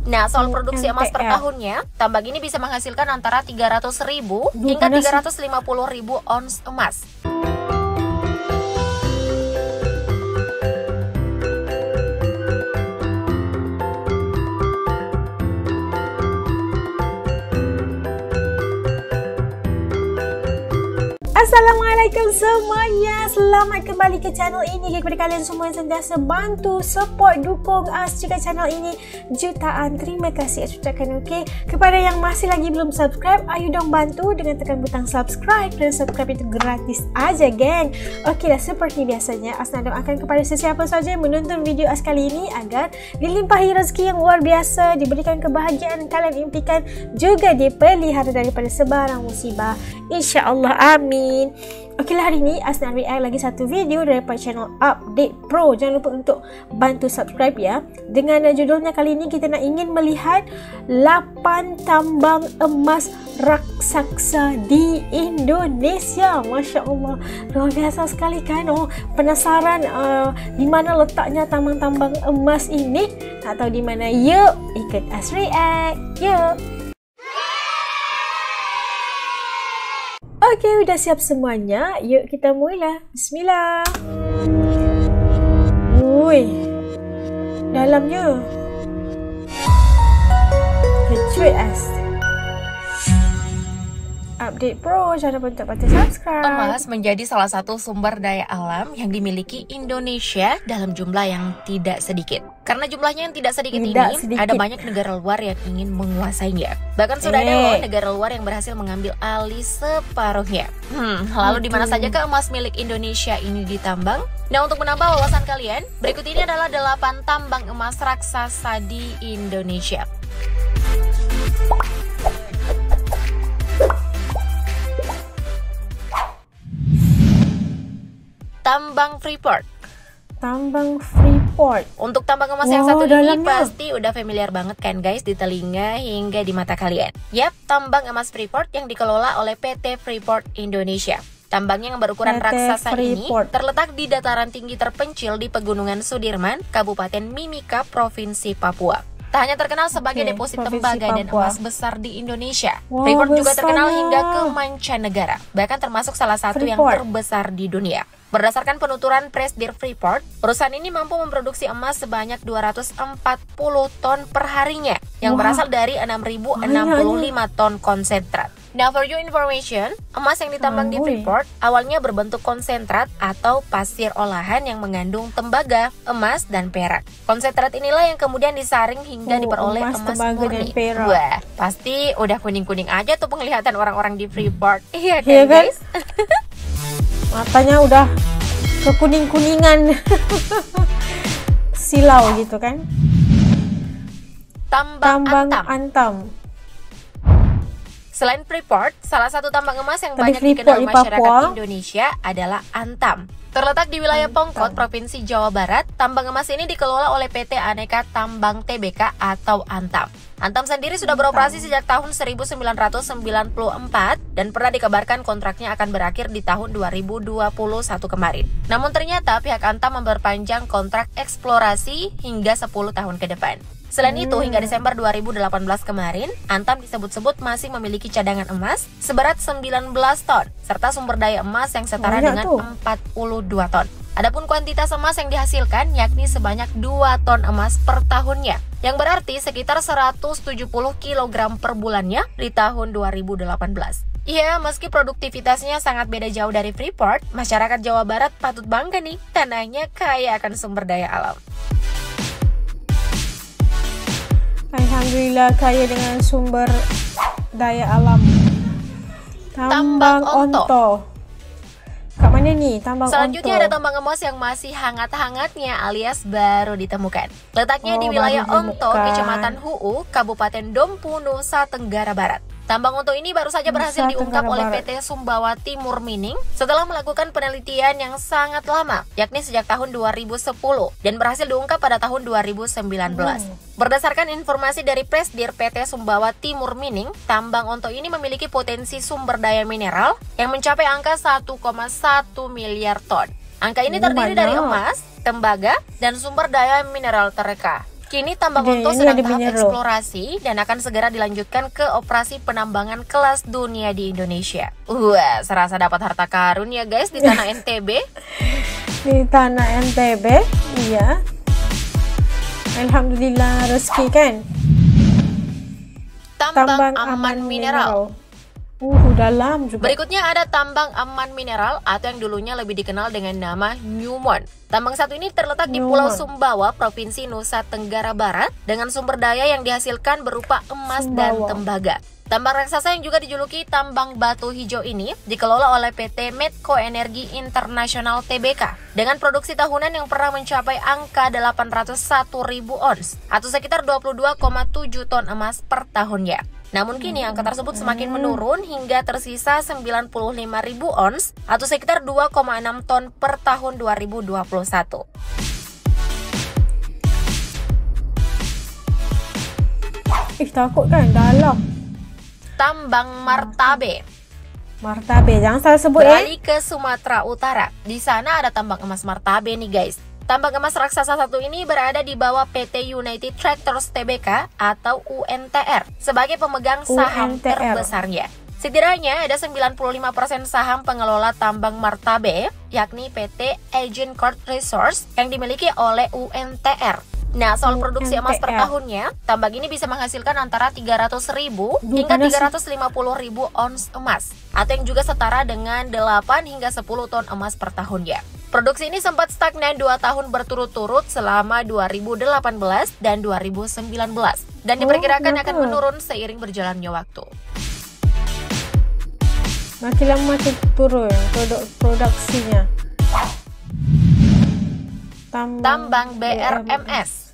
Nah, soal produksi emas per tahunnya, tambang ini bisa menghasilkan antara 300.000 hingga 350.000 ons emas. Assalamualaikum semuanya, selamat kembali ke channel ini. Kepada kalian semua yang sentiasa bantu, support, dukung jika channel ini, jutaan terima kasih ucapkan. Okey, kepada yang masih lagi belum subscribe, ayo dong bantu dengan tekan butang subscribe. Dan subscribe itu gratis aja, geng. Okey dah, seperti biasanya Asna doakan kepada sesiapa saja yang menonton video kali ini agar dilimpahi rezeki yang luar biasa, diberikan kebahagiaan kalian impikan, juga dipelihara daripada sebarang musibah, insya-Allah, amin. Okeylah, hari ni Asna react lagi satu video daripada channel Update Pro. Jangan lupa untuk bantu subscribe ya. Dengan judulnya kali ini kita nak ingin melihat 8 tambang emas raksasa di Indonesia. Masya Allah, luar biasa sekali kan. Oh, penasaran di mana letaknya tambang-tambang emas ini? Tak tahu di mana? Yuk ikut As react. Yuk. Okey, udah siap semuanya. Yuk kita mula. Bismillah. Ui, dalamnya kecil as. Update Pro, jangan lupa untuk bantu subscribe. Emas menjadi salah satu sumber daya alam yang dimiliki Indonesia dalam jumlah yang tidak sedikit. Karena jumlahnya yang tidak sedikit ada banyak negara luar yang ingin menguasainya. Bahkan sudah ada loh negara luar yang berhasil mengambil alih separuhnya. Lalu di mana saja ke emas milik Indonesia ini ditambang? Nah, untuk menambah wawasan kalian, berikut ini adalah 8 tambang emas raksasa di Indonesia. Tambang Freeport. Tambang Freeport. Untuk tambang emas yang satu ini pasti udah familiar banget kan guys di telinga hingga di mata kalian. Yap, tambang emas Freeport yang dikelola oleh PT Freeport Indonesia. Tambangnya yang berukuran raksasa ini terletak di dataran tinggi terpencil di Pegunungan Sudirman, Kabupaten Mimika, Provinsi Papua. Tak hanya terkenal sebagai deposit tembaga dan emas besar di Indonesia, Freeport juga terkenal hingga ke mancanegara, bahkan termasuk salah satu yang terbesar di dunia. Berdasarkan penuturan Presidir Freeport, perusahaan ini mampu memproduksi emas sebanyak 240 ton per harinya, yang berasal dari 6.065 ton konsentrat. Now for your information, emas yang ditambang di Freeport awalnya berbentuk konsentrat atau pasir olahan yang mengandung tembaga, emas, dan perak. Konsentrat inilah yang kemudian disaring hingga diperoleh emas murni. Wah, pasti udah kuning-kuning aja tuh penglihatan orang-orang di Freeport. Iya kan guys? Matanya udah kekuning-kuningan. Silau gitu kan. Tambang Antam. Selain Freeport, salah satu tambang emas yang banyak dikenal masyarakat Indonesia adalah Antam. Terletak di wilayah Pongkot, Provinsi Jawa Barat, tambang emas ini dikelola oleh PT Aneka Tambang Tbk atau Antam. Antam sendiri sudah beroperasi sejak tahun 1994 dan pernah dikabarkan kontraknya akan berakhir di tahun 2021 kemarin. Namun ternyata pihak Antam memperpanjang kontrak eksplorasi hingga 10 tahun ke depan. Selain itu, hingga Desember 2018 kemarin, Antam disebut-sebut masih memiliki cadangan emas seberat 19 ton, serta sumber daya emas yang setara dengan 42 ton. Adapun kuantitas emas yang dihasilkan yakni sebanyak 2 ton emas per tahunnya, yang berarti sekitar 170 kg per bulannya di tahun 2018. Iya, meski produktivitasnya sangat beda jauh dari Freeport, masyarakat Jawa Barat patut bangga nih, tanahnya kaya akan sumber daya alam. Alhamdulillah kaya dengan sumber daya alam. Tambang Onto. Kat mana nih tambang Selanjutnya Onto? ada tambang emas yang masih hangat-hangatnya alias baru ditemukan. Letaknya di wilayah Onto, Kecamatan Huu, Kabupaten Dompu, Nusa Tenggara Barat. Tambang Onto ini baru saja berhasil diungkap oleh PT Sumbawa Timur Mining setelah melakukan penelitian yang sangat lama, yakni sejak tahun 2010 dan berhasil diungkap pada tahun 2019. Berdasarkan informasi dari Presidir PT Sumbawa Timur Mining, tambang Onto ini memiliki potensi sumber daya mineral yang mencapai angka 1,1 miliar ton. Angka ini terdiri dari emas, tembaga, dan sumber daya mineral tereka. Kini tambang Onto sedang tahap eksplorasi dan akan segera dilanjutkan ke operasi penambangan kelas dunia di Indonesia. Wah, serasa dapat harta karun ya guys di tanah NTB. Di tanah NTB, iya. Alhamdulillah rezeki kan. Tambang aman mineral. Dalam juga. Berikutnya ada tambang aman mineral atau yang dulunya lebih dikenal dengan nama Newmont. Tambang satu ini terletak di Pulau Sumbawa, Provinsi Nusa Tenggara Barat, dengan sumber daya yang dihasilkan berupa emas dan tembaga. Tambang raksasa yang juga dijuluki tambang batu hijau ini dikelola oleh PT Medco Energi Internasional Tbk dengan produksi tahunan yang pernah mencapai angka 801.000 ons atau sekitar 22,7 ton emas per tahunnya. Namun kini angka tersebut semakin menurun hingga tersisa 95.000 ons atau sekitar 2,6 ton per tahun 2021. Takut kan dalam. Tambang Martabe. Jangan salah sebut Beralih ke Sumatera Utara. Di sana ada tambang emas Martabe nih guys. Tambang emas raksasa satu ini berada di bawah PT United Tractors Tbk atau UNTR sebagai pemegang saham terbesarnya. Setidaknya ada 95% saham pengelola tambang Martabe, yakni PT Agent Court Resource yang dimiliki oleh UNTR. Nah, soal produksi emas per tahunnya, tambang ini bisa menghasilkan antara 300.000 hingga 350.000 ons emas, atau yang juga setara dengan 8 hingga 10 ton emas per tahunnya. Produksi ini sempat stagnan 2 tahun berturut-turut selama 2018 dan 2019, dan diperkirakan akan menurun seiring berjalannya waktu. Makin lama makin turun produksinya. Tambang BRMS.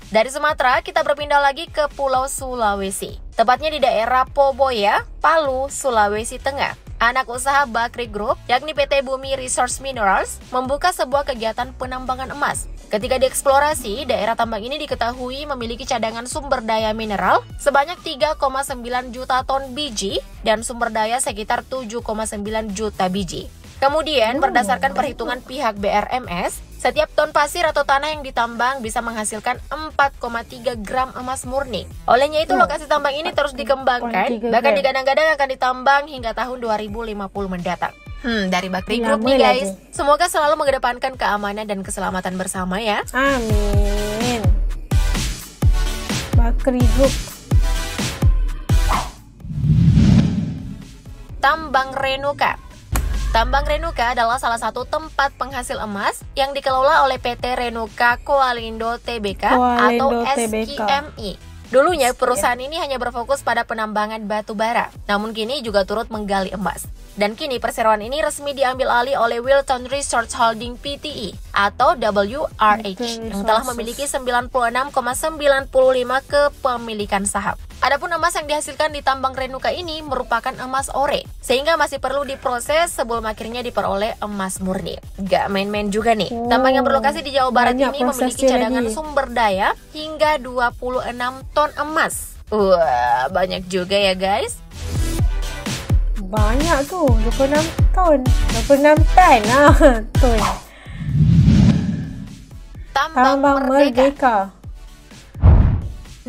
Dari Sumatera, kita berpindah lagi ke Pulau Sulawesi. Tepatnya di daerah Poboya, Palu, Sulawesi Tengah. Anak usaha Bakri Group, yakni PT Bumi Resource Minerals, membuka sebuah kegiatan penambangan emas. Ketika dieksplorasi, daerah tambang ini diketahui memiliki cadangan sumber daya mineral sebanyak 3,9 juta ton biji dan sumber daya sekitar 7,9 juta biji. Kemudian, berdasarkan perhitungan pihak BRMS, setiap ton pasir atau tanah yang ditambang bisa menghasilkan 4,3 gram emas murni. Olehnya itu, lokasi tambang ini terus dikembangkan, bahkan digadang-gadang akan ditambang hingga tahun 2050 mendatang. Dari Bakri Group nih guys, semoga selalu mengedepankan keamanan dan keselamatan bersama ya. Amin. Bakri Group. Tambang Renuka. Tambang Renuka adalah salah satu tempat penghasil emas yang dikelola oleh PT Renuka Koalindo Tbk atau SKMI. Dulunya perusahaan ini hanya berfokus pada penambangan batu bara, namun kini juga turut menggali emas. Dan kini perseroan ini resmi diambil alih oleh Wilton Resource Holding Pte atau WRH yang telah memiliki 96,95 kepemilikan saham. Adapun emas yang dihasilkan di tambang Renuka ini merupakan emas ore, sehingga masih perlu diproses sebelum akhirnya diperoleh emas murni. Gak main-main juga nih. Tambang yang berlokasi di Jawa Barat ini memiliki cadangan sumber daya hingga 26 ton emas. Wah, banyak juga ya guys. Banyak tuh, 26 ton. 26 ton. Tambang Merdeka.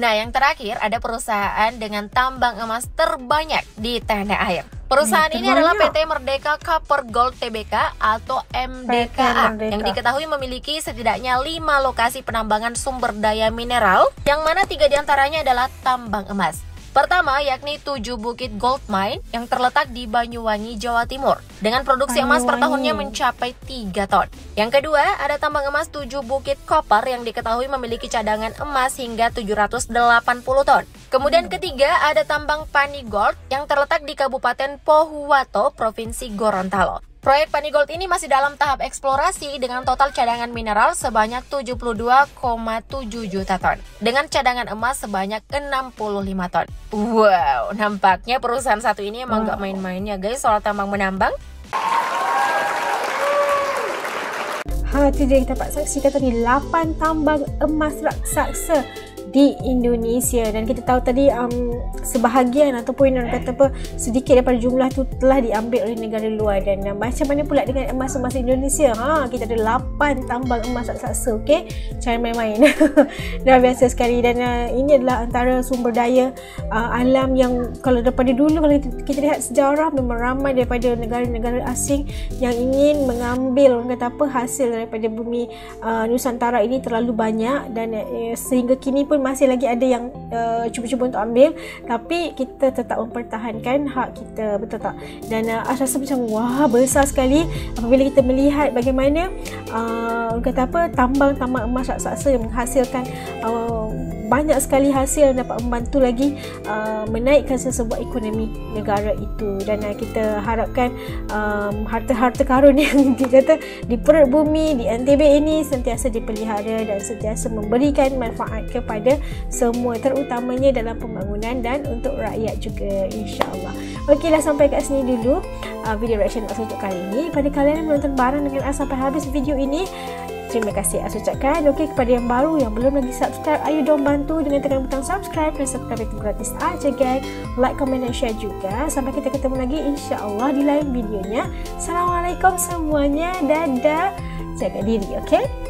Nah, yang terakhir ada perusahaan dengan tambang emas terbanyak di tanah air. Perusahaan ini adalah PT Merdeka Copper Gold Tbk atau MDKA yang diketahui memiliki setidaknya 5 lokasi penambangan sumber daya mineral, yang mana 3 diantaranya adalah tambang emas. Pertama yakni 7 Bukit Gold Mine yang terletak di Banyuwangi, Jawa Timur dengan produksi emas per tahunnya mencapai 3 ton. Yang kedua ada tambang emas 7 Bukit Copper yang diketahui memiliki cadangan emas hingga 780 ton. Kemudian ketiga ada tambang Pani Gold yang terletak di Kabupaten Pohuwato, Provinsi Gorontalo. Proyek Pani Gold ini masih dalam tahap eksplorasi dengan total cadangan mineral sebanyak 72,7 juta ton dengan cadangan emas sebanyak 65 ton. Wow, nampaknya perusahaan satu ini emang gak main-mainnya guys soal tambang menambang. Itu dia kita dapat saksikan tadi 8 tambang emas raksasa di Indonesia. Dan kita tahu tadi sebahagian ataupun orang kata apa, sedikit daripada jumlah tu telah diambil oleh negara luar. Dan macam mana pula dengan emas-emas Indonesia? Kita ada 8 tambang emas raksasa. Okey, jangan main-main. Dah biasa sekali. Dan ini adalah antara sumber daya alam yang kalau daripada dulu, kalau kita lihat sejarah, memang ramai daripada negara-negara asing yang ingin mengambil orang kata apa, hasil daripada bumi Nusantara ini terlalu banyak. Dan sehingga kini pun masih lagi ada yang cuba-cuba untuk ambil, tapi kita tetap mempertahankan hak kita, betul tak? Dan Ash rasa macam wah, besar sekali apabila kita melihat bagaimana orang kata apa, tambang-tambang emas raksasa yang menghasilkan banyak sekali hasil dapat membantu lagi menaikkan sesebuah ekonomi negara itu. Dan kita harapkan harta-harta karun yang dikata di perut bumi di NTB ini sentiasa dipelihara dan sentiasa memberikan manfaat kepada semua, terutamanya dalam pembangunan dan untuk rakyat juga, insya-Allah. Okeylah, sampai kat sini dulu video reaction As untuk kali ini. Pada kalian yang menonton bareng dengan As sampai habis video ini, terima kasih As ucapkan. Okey, kepada yang baru yang belum lagi subscribe, ayo dong bantu dengan tekan butang subscribe. Dan subscribe itu gratis aja guys. Like, comment dan share juga. Sampai kita ketemu lagi insya-Allah di lain videonya. Assalamualaikum semuanya. Dadah. Jaga diri, okey?